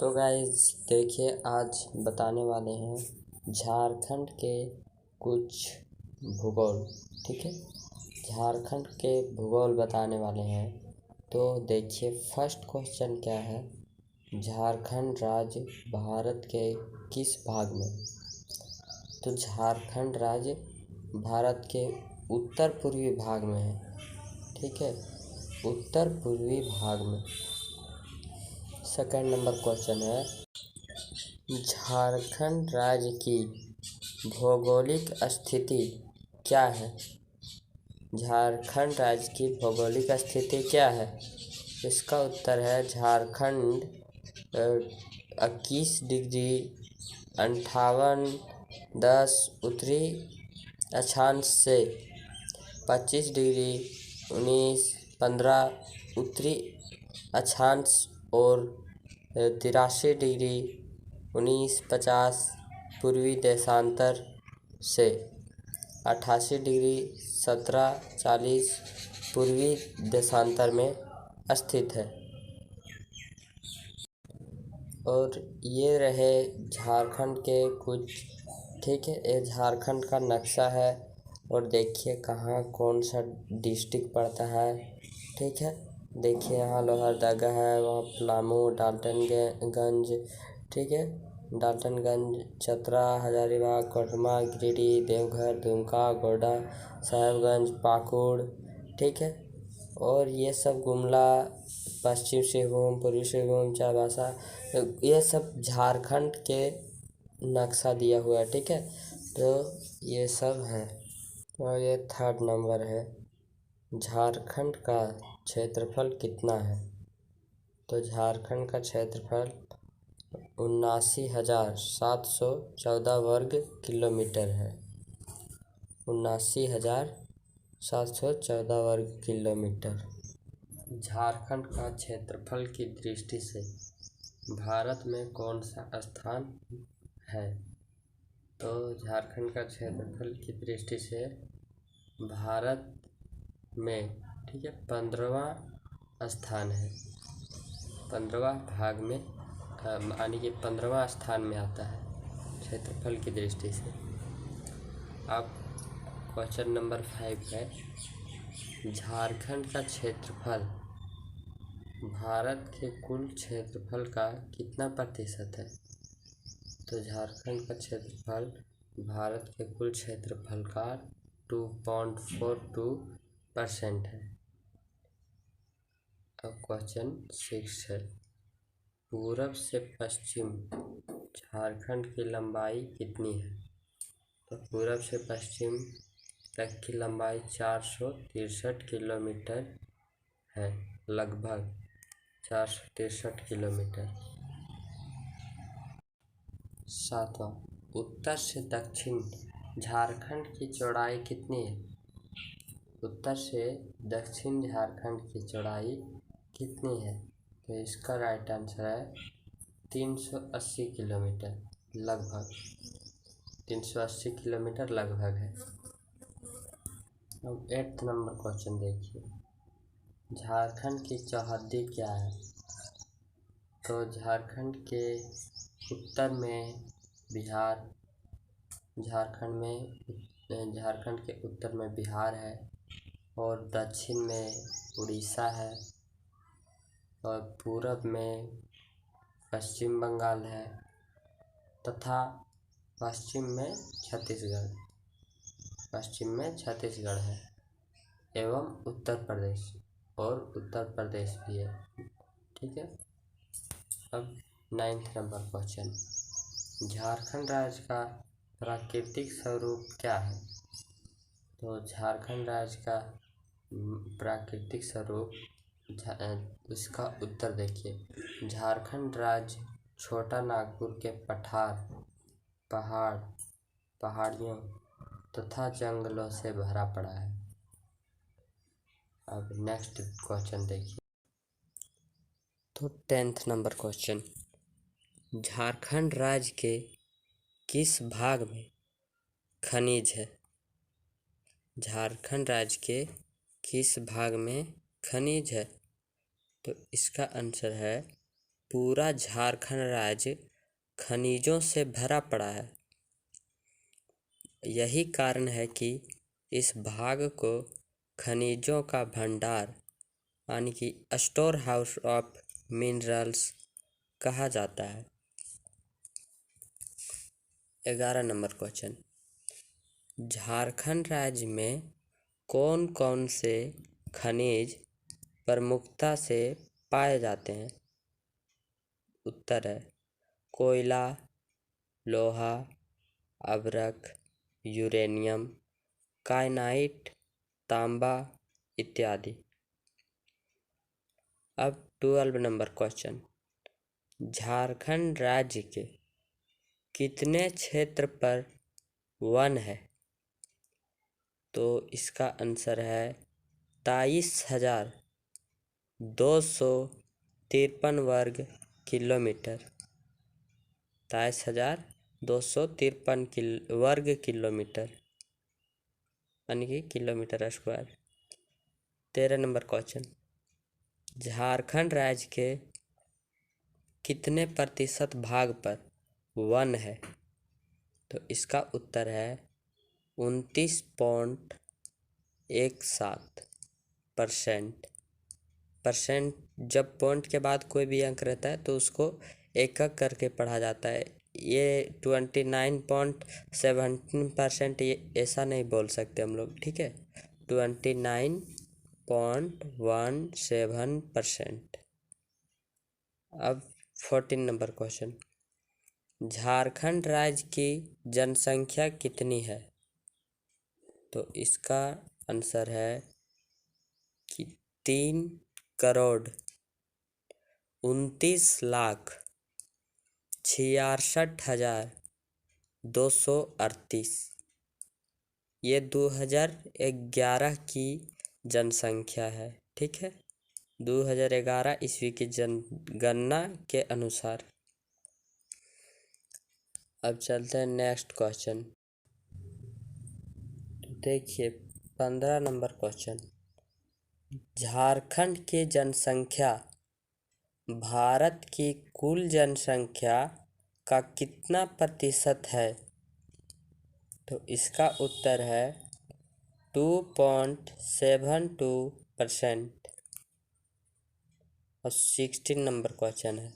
तो गाइस देखिए, आज बताने वाले हैं झारखंड के कुछ भूगोल। ठीक है, झारखंड के भूगोल बताने वाले हैं। तो देखिए, फर्स्ट क्वेश्चन क्या है, झारखंड राज्य भारत के किस भाग में? तो झारखंड राज्य भारत के उत्तर पूर्वी भाग में है। ठीक है, उत्तर पूर्वी भाग में। सेकंड नंबर क्वेश्चन है, झारखंड राज्य की भौगोलिक स्थिति क्या है? झारखंड राज्य की भौगोलिक स्थिति क्या है? इसका उत्तर है झारखंड 21 डिग्री 58 उत्तरी अक्षांश से 25 डिग्री 19 15 उत्तरी अक्षांश और 83 डिग्री 19 50 पूर्वी देशांतर से 88 डिग्री 17 40 पूर्वी देशांतर में स्थित है। और ये रहे झारखंड के कुछ। ठीक है, ये झारखंड का नक्शा है और देखिए कहाँ कौन सा डिस्ट्रिक्ट पड़ता है। ठीक है, देखिए यहाँ लोहरदगा है, वहाँ पलामू, डाल्टनगंज। ठीक है, डाल्टनगंज, चतरा, हजारीबाग, कोडरमा, गिरिडीह, देवघर, दुमका, गोड्डा, साहेबगंज, पाकुड़। ठीक है, और ये सब गुमला, पश्चिम सिंहभूम, पूर्वी सिंहभूम, चाईबासा, ये सब झारखंड के नक्शा दिया हुआ है। ठीक है, तो ये सब है। और ये थर्ड नंबर है, झारखंड का क्षेत्रफल कितना है? तो झारखंड का क्षेत्रफल 79,714 वर्ग किलोमीटर है। 79,714 वर्ग किलोमीटर। झारखंड का क्षेत्रफल की दृष्टि से भारत में कौन सा स्थान है? तो झारखंड का क्षेत्रफल की दृष्टि से भारत में, ठीक है, 15वां स्थान है। 15वां भाग में यानी कि 15वां स्थान में आता है क्षेत्रफल की दृष्टि से। अब क्वेश्चन नंबर 5 है, झारखंड का क्षेत्रफल भारत के कुल क्षेत्रफल का कितना प्रतिशत है? तो झारखंड का क्षेत्रफल भारत के कुल क्षेत्रफल का 2.42% है। अब क्वेश्चन 6 है, पूरब से पश्चिम झारखंड की लंबाई कितनी है? तो पूरब से पश्चिम तक की लंबाई 463 किलोमीटर है, लगभग 463 किलोमीटर। 7वां, उत्तर से दक्षिण झारखंड की चौड़ाई कितनी है? उत्तर से दक्षिण झारखंड की चौड़ाई कितनी है? तो इसका राइट आंसर है 380 किलोमीटर, लगभग 380 किलोमीटर लगभग है। अब 8th नंबर क्वेश्चन देखिए, झारखंड की चौहद्दी क्या है? तो झारखंड के उत्तर में बिहार, झारखंड के उत्तर में बिहार है और दक्षिण में उड़ीसा है और पूरब में पश्चिम बंगाल है तथा पश्चिम में छत्तीसगढ़ है एवं उत्तर प्रदेश भी है। ठीक है, अब 9th नंबर क्वेश्चन, झारखंड राज्य का प्राकृतिक स्वरूप क्या है? तो झारखंड राज्य का प्राकृतिक स्वरूप, इसका उत्तर देखिए, झारखंड राज्य छोटा नागपुर के पहाड़ियों तथा जंगलों से भरा पड़ा है। अब नेक्स्ट क्वेश्चन देखिए, तो 10th नंबर क्वेश्चन, झारखंड राज्य के किस भाग में खनिज है? झारखंड राज्य के किस भाग में खनिज है? तो इसका आंसर है पूरा झारखंड राज्य खनिजों से भरा पड़ा है। यही कारण है कि इस भाग को खनिजों का भंडार यानी कि स्टोर हाउस ऑफ मिनरल्स कहा जाता है। 11 नंबर क्वेश्चन, झारखंड राज्य में कौन कौन से खनिज प्रमुखता से पाए जाते हैं? उत्तर है कोयला, लोहा, अभ्रक, यूरेनियम, काइनाइट, तांबा इत्यादि। अब 12 नंबर क्वेश्चन, झारखंड राज्य के कितने क्षेत्र पर वन है? तो इसका आंसर है 23,253 वर्ग किलोमीटर। 23,253 वर्ग किलोमीटर यानी कि kilometre square. 13 number question, Jharkhand राज्य के कितने प्रतिशत भाग पर वन है? तो इसका उत्तर है 29.17%। परसेंट जब पॉइंट के बाद कोई भी अंक रहता है तो उसको एक एक करके पढ़ा जाता है। ये 29.17%, ये ऐसा नहीं बोल सकते हम लोग, ठीक है। 29.17%। अब 14 नंबर क्वेश्चन, झारखंड राज्य की जनसंख्या कितनी है? तो इसका आंसर है कि 3,66,238। ये 2011 की जनसंख्या है, ठीक है। 2011 ईस्वी की जनगणना के अनुसार। अब चलते हैं नेक्स्ट क्वेश्चन। देखिए 15 नंबर क्वेश्चन, झारखंड की जनसंख्या भारत की कुल जनसंख्या का कितना प्रतिशत है? तो इसका उत्तर है 2.72%। और 16 नंबर क्वेश्चन है,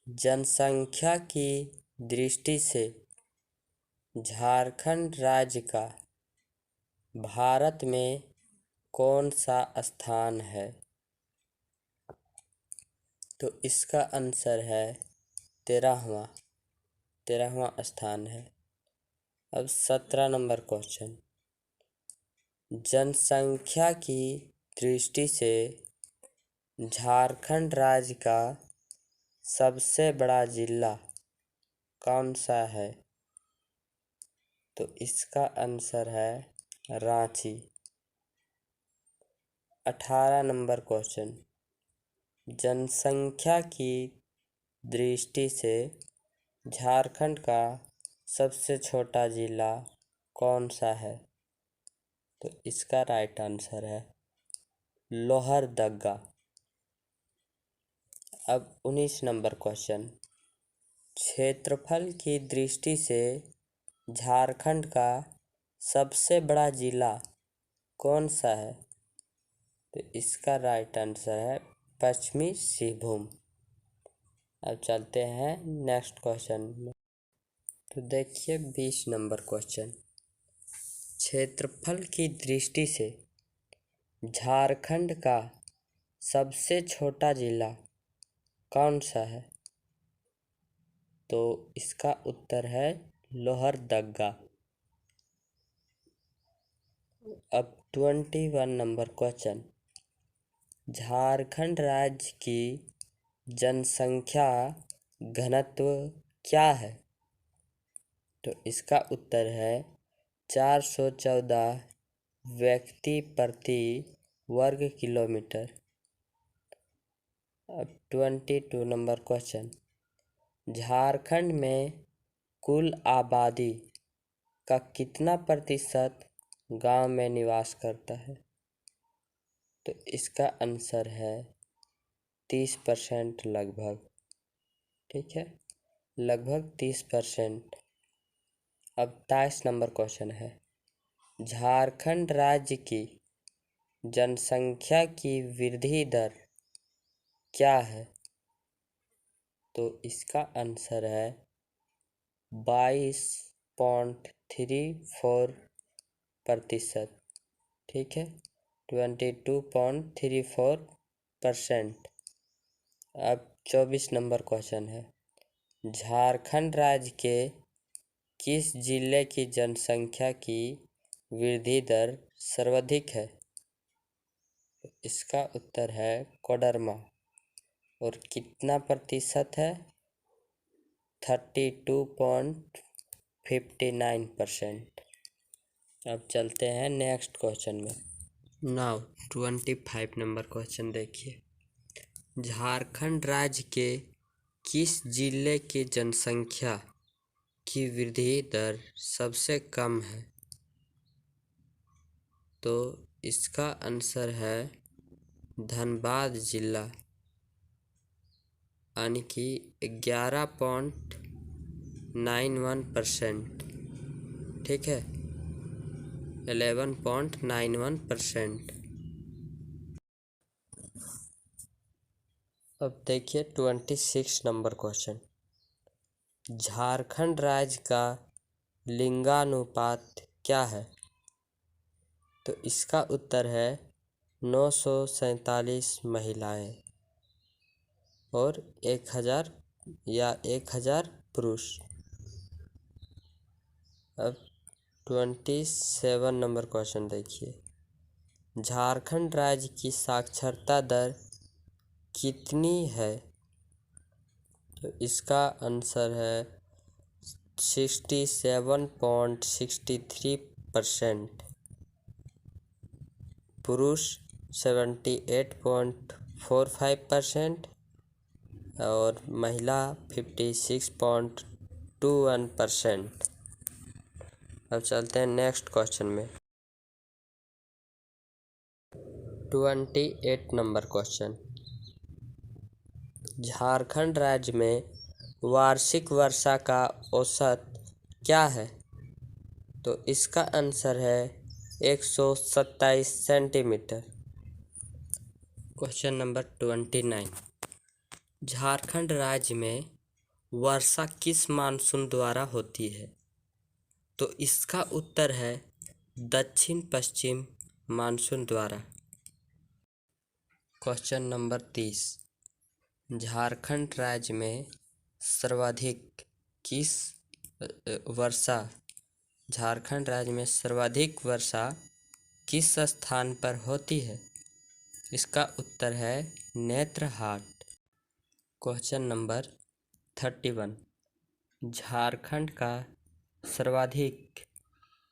जनसंख्या की दृष्टि से झारखंड राज्य का भारत में कौन सा स्थान है? तो इसका आंसर है 13वां स्थान है। अब 17 नंबर क्वेश्चन, जनसंख्या की दृष्टि से झारखंड राज्य का सबसे बड़ा जिला कौन सा है? तो इसका आंसर है रांची। 18 नंबर क्वेश्चन, जनसंख्या की दृष्टि से झारखंड का सबसे छोटा जिला कौन सा है? तो इसका राइट आंसर है लोहरदगा। अब 19 नंबर क्वेश्चन, क्षेत्रफल की दृष्टि से झारखंड का सबसे बड़ा जिला कौन सा है? तो इसका राइट आंसर है पश्चिमी सिंहभूम। अब चलते हैं नेक्स्ट क्वेश्चन में। तो देखिए 20 नंबर क्वेश्चन, क्षेत्रफल की दृष्टि से झारखंड का सबसे छोटा जिला कौन सा है? तो इसका उत्तर है लोहरदगा। अब 21 नंबर क्वेश्चन, झारखंड राज्य की जनसंख्या घनत्व क्या है? तो इसका उत्तर है 414 व्यक्ति प्रति वर्ग किलोमीटर। अब 22 नंबर क्वेश्चन, झारखंड में कुल आबादी का कितना प्रतिशत गांव में निवास करता है? तो इसका आंसर है 30% लगभग, ठीक है, लगभग 30%। अब 23 नंबर क्वेश्चन है, झारखंड राज्य की जनसंख्या की वृद्धि दर क्या है? तो इसका आंसर है 22.34%, ठीक है, 22.34%। अब 24 नंबर क्वेश्चन है, झारखंड राज्य के किस जिले की जनसंख्या की वृद्धि दर सर्वाधिक है? इसका उत्तर है कोडरमा, और कितना प्रतिशत है? 32.59%। अब चलते हैं नेक्स्ट क्वेश्चन में। नाउ 25 नंबर क्वेश्चन देखिए, झारखंड राज्य के किस जिले की जनसंख्या की वृद्धि दर सबसे कम है? तो इसका आंसर है धनबाद जिला, यानी कि 11.91%, ठीक है, 11.91%। अब देखिए 26 नंबर क्वेश्चन, झारखंड राज्य का लिंगानुपात क्या है? तो इसका उत्तर है 947 महिलाएं और 1000 पुरुष। अब 27 नंबर क्वेश्चन देखिए, झारखंड राज्य की साक्षरता दर कितनी है? तो इसका आंसर है 67.63%, पुरुष 78.45% और महिला 56.21%। अब चलते हैं नेक्स्ट क्वेश्चन में। 28 नंबर क्वेश्चन, झारखंड राज्य में वार्षिक वर्षा का औसत क्या है? तो इसका आंसर है 127 सेंटीमीटर। क्वेश्चन नंबर 29, झारखंड राज्य में वर्षा किस मानसून द्वारा होती है? तो इसका उत्तर है दक्षिण पश्चिम मानसून द्वारा। क्वेश्चन नंबर 30, झारखंड राज्य में सर्वाधिक वर्षा किस स्थान पर होती है? इसका उत्तर है नेत्रहाट। क्वेश्चन नंबर 31, झारखंड का सर्वाधिक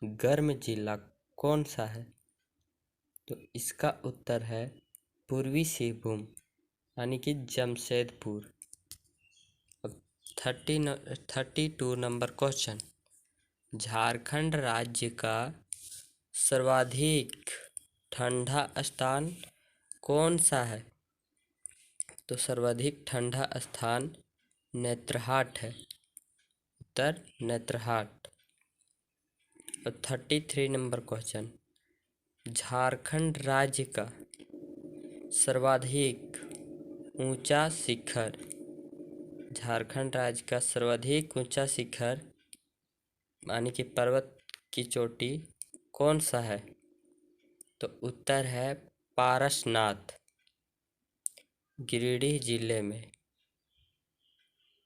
गर्म जिला कौन सा है? तो इसका उत्तर है पूर्वी सिंहभूम, यानी कि जमशेदपुर। अब 32 नंबर क्वेश्चन, झारखंड राज्य का सर्वाधिक ठंडा स्थान कौन सा है? तो सर्वाधिक ठंडा स्थान नेत्रहाट है, उत्तर नेत्रहाट। अब 33 नंबर क्वेश्चन, झारखंड राज्य का सर्वाधिक ऊंचा शिखर, झारखंड राज्य का सर्वाधिक ऊंचा शिखर यानी कि पर्वत की चोटी कौन सा है? तो उत्तर है पारसनाथ, गिरिडीह जिले में।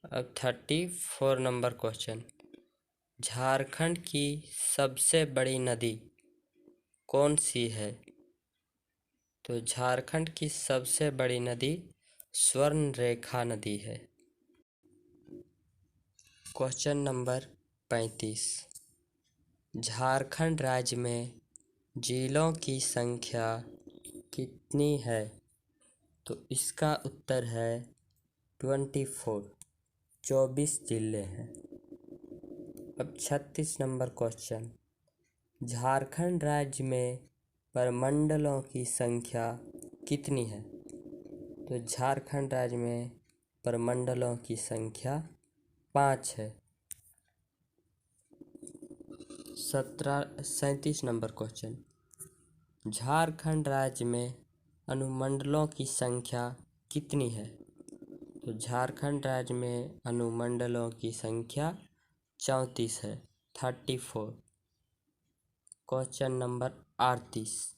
अब 34 नंबर क्वेश्चन, झारखंड की सबसे बड़ी नदी कौन सी है? तो झारखंड की सबसे बड़ी नदी स्वर्णरेखा नदी है। क्वेश्चन नंबर 35, झारखंड राज्य में जिलों की संख्या कितनी है? तो इसका उत्तर है 24 जिले हैं। अब 36 नंबर क्वेश्चन, झारखंड राज्य में प्रमंडलों की संख्या कितनी है? तो झारखंड राज्य में प्रमंडलों की संख्या 5 है। 37 नंबर क्वेश्चन, झारखंड राज्य में अनुमंडलों की संख्या कितनी है? तो झारखंड राज्य में अनुमंडलों की संख्या 34 है, 34। क्वेश्चन नंबर 38,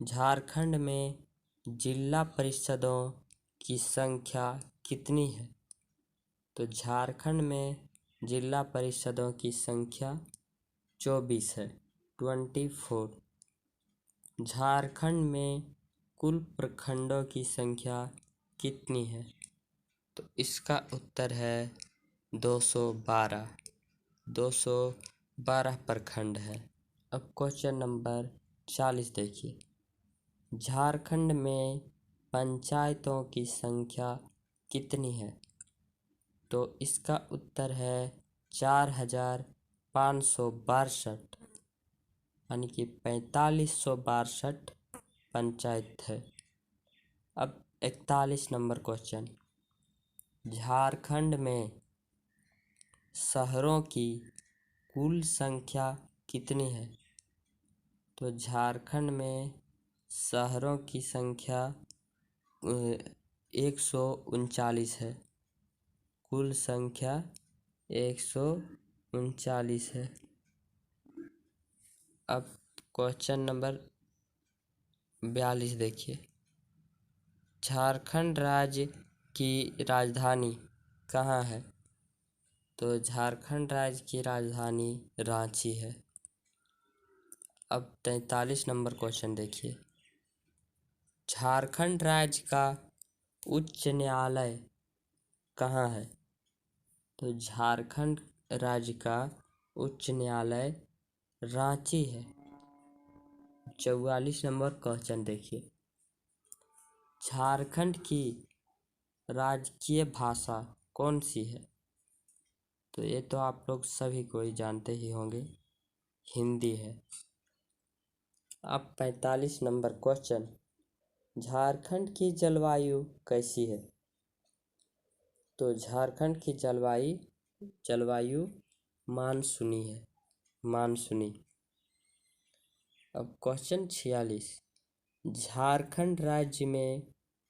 झारखंड में जिला परिषदों की संख्या कितनी है? तो झारखंड में जिला परिषदों की संख्या 24 है, 24। झारखंड में कुल प्रखंडों की संख्या कितनी है? तो इसका उत्तर है 212। 212 प्रखंड है। अब क्वेश्चन नंबर 40 देखिए, झारखंड में पंचायतों की संख्या कितनी है? तो इसका उत्तर है 4562, यानी कि 4562 पंचायत है। अब 41 नंबर क्वेश्चन, झारखंड में शहरों की कुल संख्या कितनी है? तो झारखंड में शहरों की संख्या 139 है। कुल संख्या 139 है। अब क्वेश्चन नंबर 42 देखिए, झारखंड राज्य की राजधानी कहाँ है? तो झारखंड राज्य की राजधानी रांची है। अब 43 नंबर क्वेश्चन देखिए, झारखंड राज्य का उच्च न्यायालय कहाँ है? तो झारखंड राज्य का उच्च न्यायालय रांची है। 44 नंबर क्वेश्चन देखिए, झारखंड की राजकीय भाषा कौन सी है? तो ये तो आप लोग सभी को ही जानते ही होंगे, हिंदी है। अब 45 नंबर क्वेश्चन, झारखंड की जलवायु कैसी है? तो झारखंड की जलवायु मानसूनी है, मानसूनी। अब क्वेश्चन 46, झारखंड राज्य में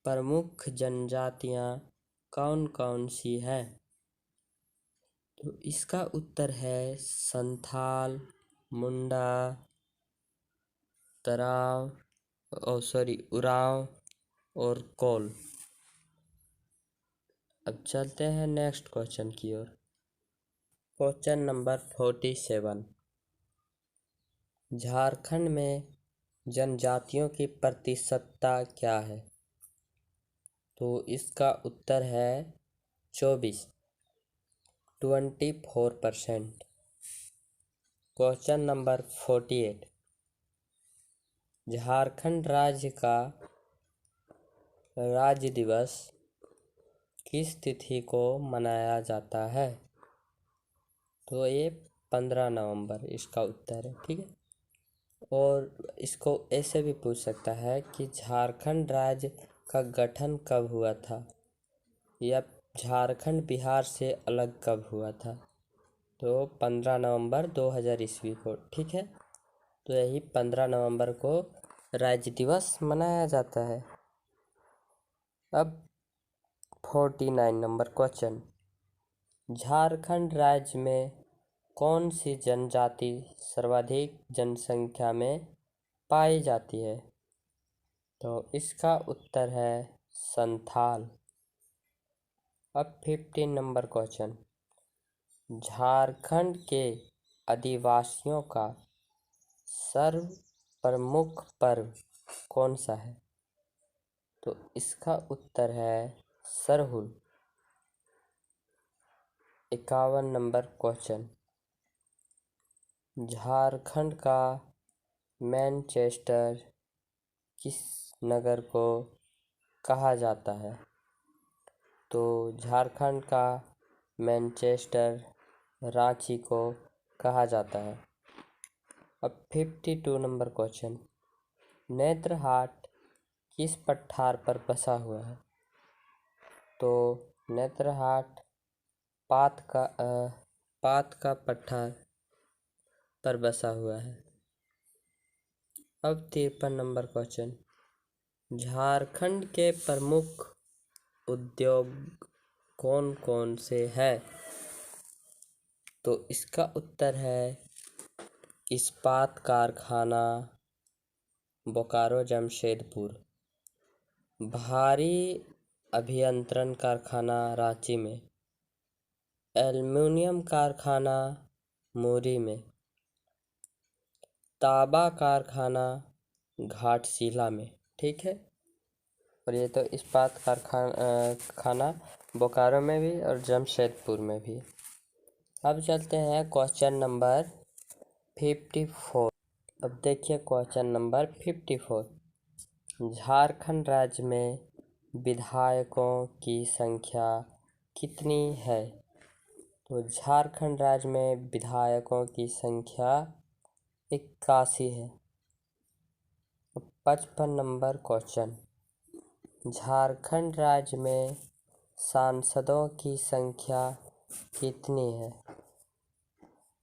प्रमुख जनजातियां कौन कौन सी हैं? तो इसका उत्तर है संथाल, मुंडा, उरांव और कोल। अब चलते हैं नेक्स्ट क्वेश्चन की ओर। क्वेश्चन नंबर 47, झारखंड में जनजातियों की प्रतिशतता क्या है? तो इसका उत्तर है 24% क्वेश्चन नंबर 48, झारखंड राज्य का राज्य दिवस किस तिथि को मनाया जाता है? तो ये 15 नवंबर इसका उत्तर है, ठीक है। और इसको ऐसे भी पूछ सकता है कि झारखंड राज्य का गठन कब हुआ था, या झारखंड बिहार से अलग कब हुआ था? तो 15 नवंबर 2000 ईस्वी को, ठीक है। तो यही 15 नवंबर को राज्य दिवस मनाया जाता है। अब 49 नंबर क्वेश्चन, झारखंड राज्य में कौन सी जनजाति सर्वाधिक जनसंख्या में पाई जाती है? तो इसका उत्तर है संथाल। अब 15 नंबर क्वेश्चन, झारखंड के आदिवासियों का सर्व प्रमुख पर्व कौन सा है? तो इसका उत्तर है सरहुल। 51 नंबर क्वेश्चन, झारखंड का मैनचेस्टर किस नगर को कहा जाता है? तो झारखंड का मैनचेस्टर रांची को कहा जाता है। अब 52 नंबर क्वेश्चन, नेत्रहाट किस पठार पर बसा हुआ है? तो नेतरहाट पात का पठार पर बसा हुआ है। अब 53 नंबर क्वेश्चन, झारखंड के प्रमुख उद्योग कौन कौन से हैं? तो इसका उत्तर है इस्पात कारखाना बोकारो जमशेदपुर, भारी अभियंत्रण कारखाना रांची में, एल्युमिनियम कारखाना मुरी में, तांबा कारखाना घाटशिला में। ठीक है, और ये तो इस्पात कारखाना बोकारो में भी और जमशेदपुर में भी। अब चलते हैं क्वेश्चन नंबर 54। अब देखिए क्वेश्चन नंबर 54, झारखंड राज्य में विधायकों की संख्या कितनी है? तो झारखंड राज्य में विधायकों की संख्या 81 है। 55 नंबर क्वेश्चन, झारखंड राज्य में सांसदों की संख्या कितनी है?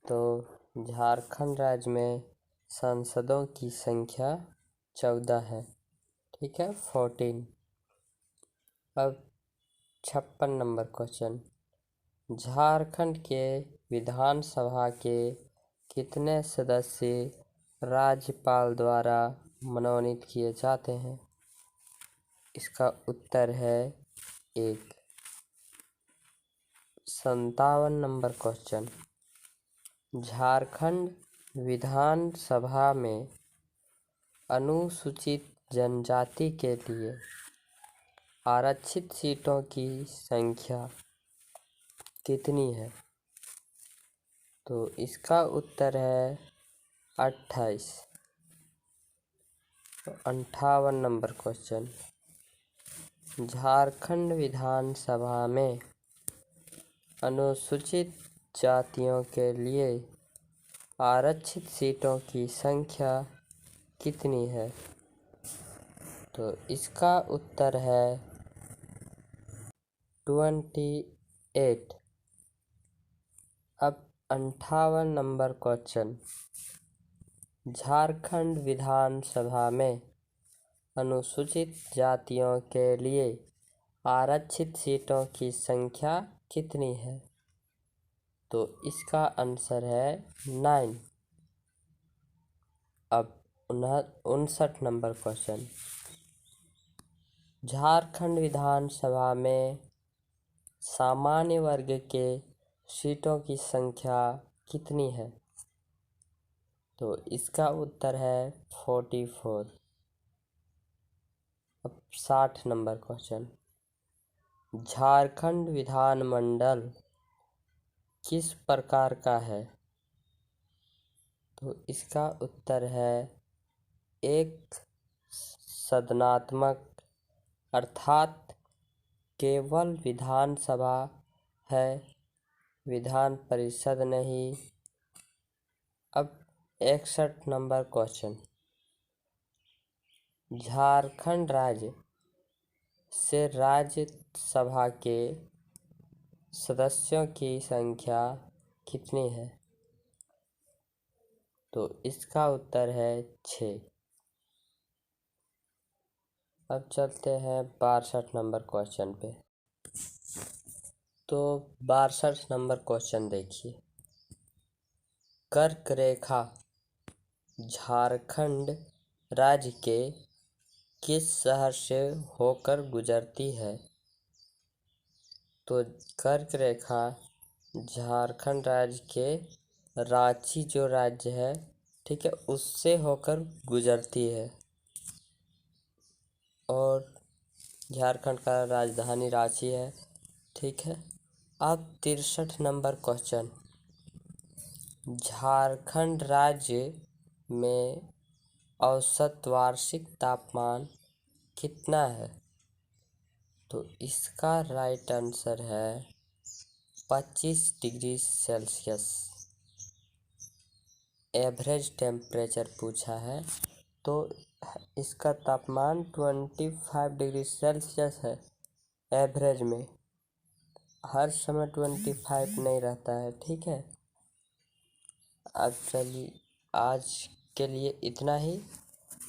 तो झारखंड राज्य में सांसदों की संख्या 14 है। ठीक है, 14। अब 56 नंबर क्वेश्चन, झारखंड के विधानसभा के कितने सदस्य राज्यपाल द्वारा मनोनीत किए जाते हैं? इसका उत्तर है 1। 57 नंबर क्वेश्चन, झारखंड विधानसभा में अनुसूचित जनजाति के लिए आरक्षित सीटों की संख्या कितनी है? तो इसका उत्तर है 28। 58 नंबर क्वेश्चन, झारखंड विधानसभा में अनुसूचित जातियों के लिए आरक्षित सीटों की संख्या कितनी है? तो इसका उत्तर है 28। अब 58 नंबर क्वेश्चन, झारखंड विधानसभा में अनुसूचित जातियों के लिए आरक्षित सीटों की संख्या कितनी है? तो इसका आंसर है 9। अब 59 नंबर क्वेश्चन, झारखंड विधानसभा में सामान्य वर्ग के सीटों की संख्या कितनी है? तो इसका उत्तर है 44। अब 60 नंबर क्वेश्चन, झारखंड विधानमंडल किस प्रकार का है? तो इसका उत्तर है एक सदनात्मक, अर्थात केवल विधानसभा है, विधान परिषद नहीं। अब 61 नंबर क्वेश्चन, झारखंड राज्य से राज्यसभा के सदस्यों की संख्या कितनी है? तो इसका उत्तर है 6। अब चलते हैं 62 नंबर क्वेश्चन पे। तो 62 नंबर क्वेश्चन देखिए, कर्क रेखा झारखंड राज्य के किस शहर से होकर गुजरती है? तो कर्क रेखा झारखंड राज्य के रांची जो राज्य है, ठीक है, उससे होकर गुजरती है और झारखंड का राजधानी रांची है। ठीक है, अब 63 नंबर क्वेश्चन, झारखंड राज्य में औसत वार्षिक तापमान कितना है? तो इसका राइट आंसर है 25 डिग्री सेल्सियस। एवरेज टेम्परेचर पूछा है, तो इसका तापमान 25 डिग्री सेल्सियस है। एवरेज में। हर समय 25 नहीं रहता है, ठीक है। अब चलिए आज के लिए इतना ही,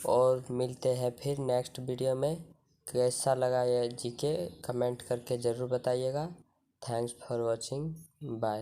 और मिलते हैं फिर नेक्स्ट वीडियो में। कैसा लगा ये जीके कमेंट करके ज़रूर बताइएगा। Thanks for watching, bye.